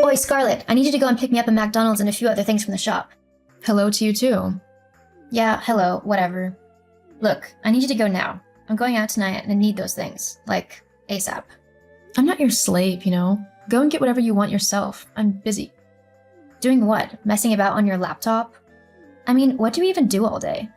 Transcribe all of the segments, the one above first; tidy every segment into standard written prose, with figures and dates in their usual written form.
Oi, Scarlett, I need you to go and pick me up a McDonald's and a few other things from the shop. Hello to you too. Yeah, hello, whatever. Look, I need you to go now. I'm going out tonight and I need those things, like, ASAP. I'm not your slave, you know? Go and get whatever you want yourself. I'm busy. Doing what? Messing about on your laptop? I mean, what do you even do all day?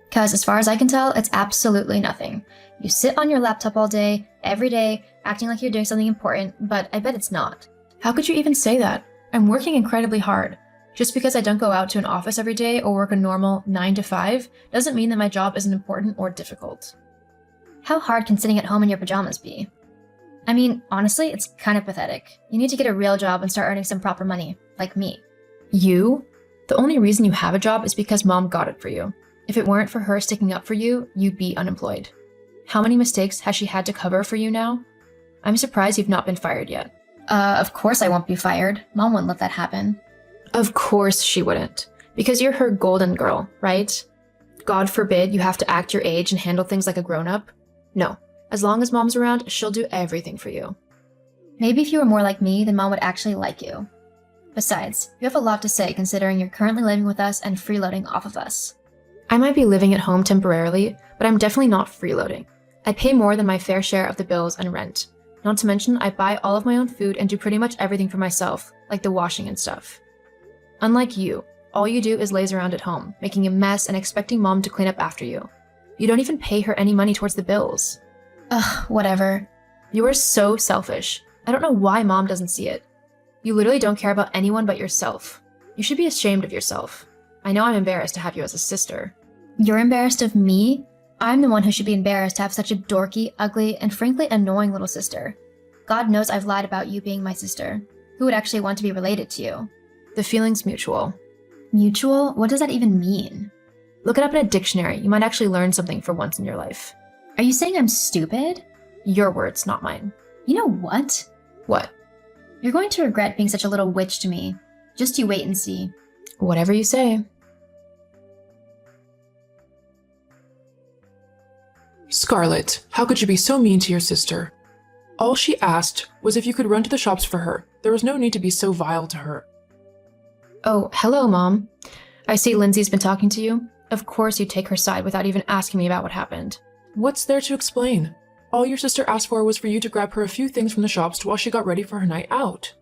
Cause as far as I can tell, it's absolutely nothing. You sit on your laptop all day, every day, acting like you're doing something important, but I bet it's not. How could you even say that? I'm working incredibly hard. Just because I don't go out to an office every day or work a normal 9 to 5 doesn't mean that my job isn't important or difficult. How hard can sitting at home in your pajamas be? I mean, honestly, it's kind of pathetic. You need to get a real job and start earning some proper money, like me. You? The only reason you have a job is because mom got it for you. If it weren't for her sticking up for you, you'd be unemployed. How many mistakes has she had to cover for you now? I'm surprised you've not been fired yet. Of course I won't be fired. Mom wouldn't let that happen. Of course she wouldn't. Because you're her golden girl, right? God forbid you have to act your age and handle things like a grown-up. No. As long as mom's around, she'll do everything for you. Maybe if you were more like me, then mom would actually like you. Besides, you have a lot to say considering you're currently living with us and freeloading off of us. I might be living at home temporarily, but I'm definitely not freeloading. I pay more than my fair share of the bills and rent. Not to mention, I buy all of my own food and do pretty much everything for myself, like the washing and stuff. Unlike you, all you do is laze around at home, making a mess and expecting mom to clean up after you. You don't even pay her any money towards the bills. Ugh, whatever. You are so selfish. I don't know why mom doesn't see it. You literally don't care about anyone but yourself. You should be ashamed of yourself. I know I'm embarrassed to have you as a sister. You're embarrassed of me? I'm the one who should be embarrassed to have such a dorky, ugly, and frankly annoying little sister. God knows I've lied about you being my sister. Who would actually want to be related to you? The feeling's mutual. Mutual? What does that even mean? Look it up in a dictionary. You might actually learn something for once in your life. Are you saying I'm stupid? Your words, not mine. You know what? What? You're going to regret being such a little witch to me. Just you wait and see. Whatever you say. Scarlett, how could you be so mean to your sister? All she asked was if you could run to the shops for her. There was no need to be so vile to her. Oh, hello, Mom. I see Lindsay's been talking to you. Of course you'd take her side without even asking me about what happened. What's there to explain? All your sister asked for was for you to grab her a few things from the shops while she got ready for her night out.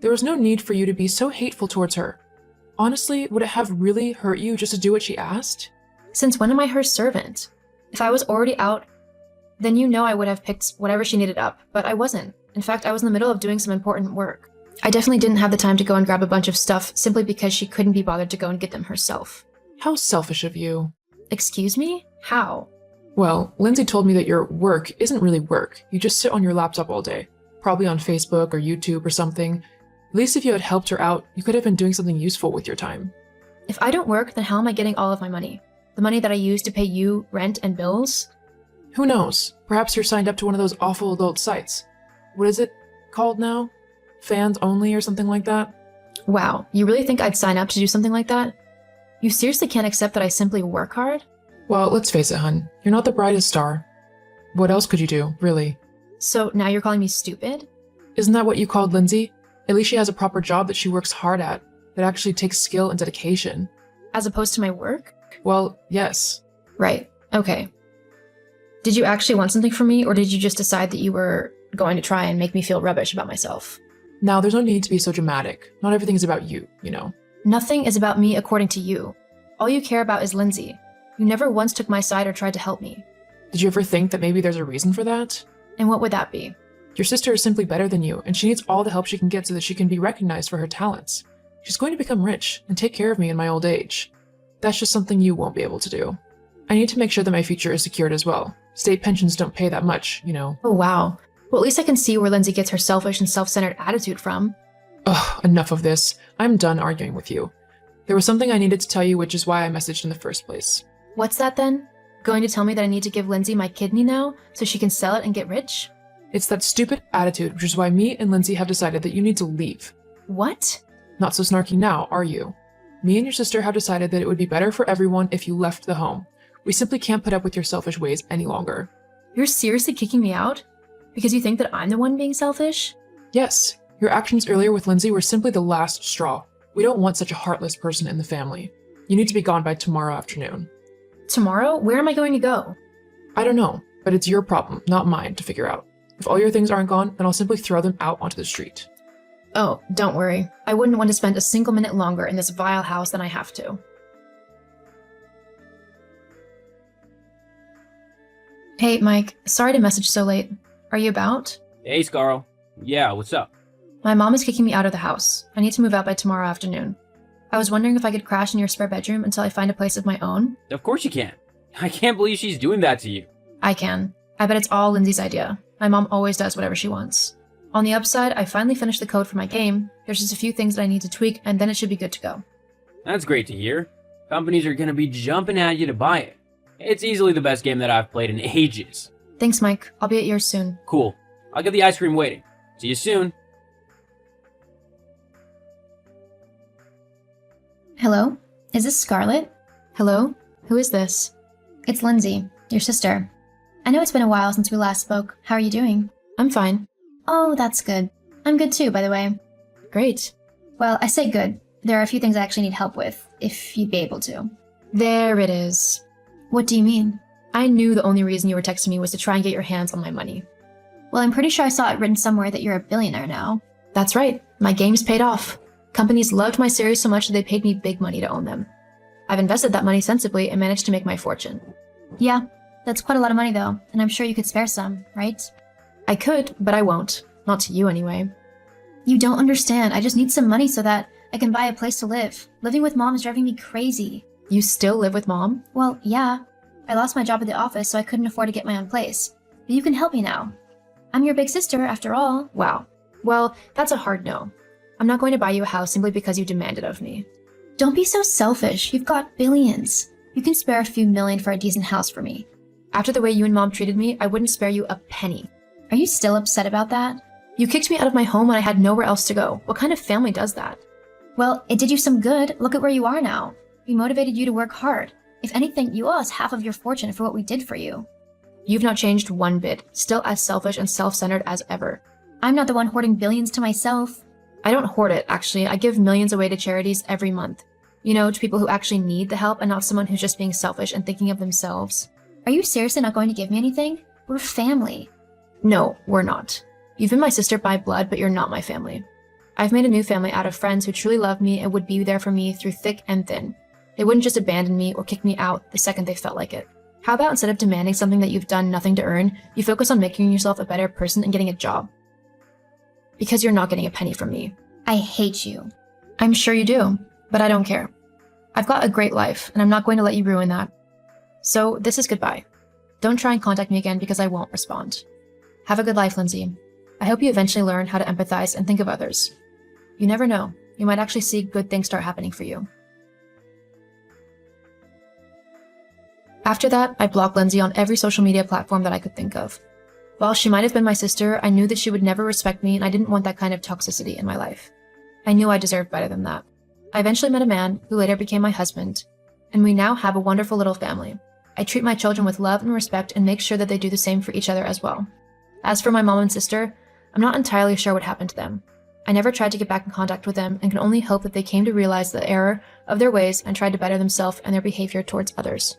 There was no need for you to be so hateful towards her. Honestly, would it have really hurt you just to do what she asked? Since when am I her servant? If I was already out, then you know I would have picked whatever she needed up, but I wasn't. In fact, I was in the middle of doing some important work. I definitely didn't have the time to go and grab a bunch of stuff simply because she couldn't be bothered to go and get them herself. How selfish of you. Excuse me? How? Well, Lindsay told me that your work isn't really work. You just sit on your laptop all day, probably on Facebook or YouTube or something. At least if you had helped her out, you could have been doing something useful with your time. If I don't work, then how am I getting all of my money? The money that I use to pay you, rent, and bills? Who knows? Perhaps you're signed up to one of those awful adult sites. What is it called now? Fans only or something like that? Wow, you really think I'd sign up to do something like that? You seriously can't accept that I simply work hard? Well, let's face it, hun. You're not the brightest star. What else could you do, really? So now you're calling me stupid? Isn't that what you called Lindsay? At least she has a proper job that she works hard at, that actually takes skill and dedication. As opposed to my work? Well, yes. Right, okay. Did you actually want something from me, or did you just decide that you were going to try and make me feel rubbish about myself? Now, there's no need to be so dramatic. Not everything is about you, you know. Nothing is about me according to you. All you care about is Lindsay. You never once took my side or tried to help me. Did you ever think that maybe there's a reason for that? And what would that be? Your sister is simply better than you, and she needs all the help she can get so that she can be recognized for her talents. She's going to become rich and take care of me in my old age. That's just something you won't be able to do. I need to make sure that my future is secured as well. State pensions don't pay that much, you know. Oh wow. Well, at least I can see where Lindsay gets her selfish and self-centered attitude from. Ugh, enough of this. I'm done arguing with you. There was something I needed to tell you, which is why I messaged in the first place. What's that then? Going to tell me that I need to give Lindsay my kidney now so she can sell it and get rich? It's that stupid attitude, which is why me and Lindsay have decided that you need to leave. What? Not so snarky now, are you? Me and your sister have decided that it would be better for everyone if you left the home. We simply can't put up with your selfish ways any longer. You're seriously kicking me out? Because you think that I'm the one being selfish? Yes, Your actions earlier with Lindsay were simply the last straw. We don't want such a heartless person in the family. You need to be gone by tomorrow afternoon. Tomorrow? Where am I going to go? I don't know, but it's your problem, not mine, to figure out. If all your things aren't gone, then I'll simply throw them out onto the street. Oh, don't worry. I wouldn't want to spend a single minute longer in this vile house than I have to. Hey, Mike. Sorry to message so late. Are you about? Hey, Scarl. Yeah, what's up? My mom is kicking me out of the house. I need to move out by tomorrow afternoon. I was wondering if I could crash in your spare bedroom until I find a place of my own. Of course you can. I can't believe she's doing that to you. I can. I bet it's all Lindsay's idea. My mom always does whatever she wants. On the upside, I finally finished the code for my game. There's just a few things that I need to tweak, and then it should be good to go. That's great to hear. Companies are gonna be jumping at you to buy it. It's easily the best game that I've played in ages. Thanks, Mike. I'll be at yours soon. Cool. I'll get the ice cream waiting. See you soon. Hello? Is this Scarlett? Hello? Who is this? It's Lindsay, your sister. I know it's been a while since we last spoke. How are you doing? I'm fine. Oh, that's good. I'm good too, by the way. Great. Well, I say good. There are a few things I actually need help with, if you'd be able to. There it is. What do you mean? I knew the only reason you were texting me was to try and get your hands on my money. Well, I'm pretty sure I saw it written somewhere that you're a billionaire now. That's right. My game's paid off. Companies loved my series so much that they paid me big money to own them. I've invested that money sensibly and managed to make my fortune. Yeah, that's quite a lot of money though, and I'm sure you could spare some, right? I could, but I won't. Not to you anyway. You don't understand. I just need some money so that I can buy a place to live. Living with mom is driving me crazy. You still live with mom? Well, yeah. I lost my job at the office, so I couldn't afford to get my own place. But you can help me now. I'm your big sister, after all. Wow. Well, that's a hard no. I'm not going to buy you a house simply because you demand it of me. Don't be so selfish. You've got billions. You can spare a few million for a decent house for me. After the way you and mom treated me, I wouldn't spare you a penny. Are you still upset about that? You kicked me out of my home when I had nowhere else to go. What kind of family does that? Well, it did you some good. Look at where you are now. We motivated you to work hard. If anything, you owe us half of your fortune for what we did for you. You've not changed one bit, still as selfish and self-centered as ever. I'm not the one hoarding billions to myself. I don't hoard it, actually. I give millions away to charities every month. You know, to people who actually need the help and not someone who's just being selfish and thinking of themselves. Are you seriously not going to give me anything? We're family. No, we're not. You've been my sister by blood, but you're not my family. I've made a new family out of friends who truly love me and would be there for me through thick and thin. They wouldn't just abandon me or kick me out the second they felt like it. How about instead of demanding something that you've done nothing to earn, you focus on making yourself a better person and getting a job? Because you're not getting a penny from me. I hate you. I'm sure you do, but I don't care. I've got a great life, and I'm not going to let you ruin that. So this is goodbye. Don't try and contact me again because I won't respond. Have a good life, Lindsay. I hope you eventually learn how to empathize and think of others. You never know. You might actually see good things start happening for you. After that, I blocked Lindsay on every social media platform that I could think of. While she might have been my sister, I knew that she would never respect me, and I didn't want that kind of toxicity in my life. I knew I deserved better than that. I eventually met a man who later became my husband, and we now have a wonderful little family. I treat my children with love and respect and make sure that they do the same for each other as well. As for my mom and sister, I'm not entirely sure what happened to them. I never tried to get back in contact with them and can only hope that they came to realize the error of their ways and tried to better themselves and their behavior towards others.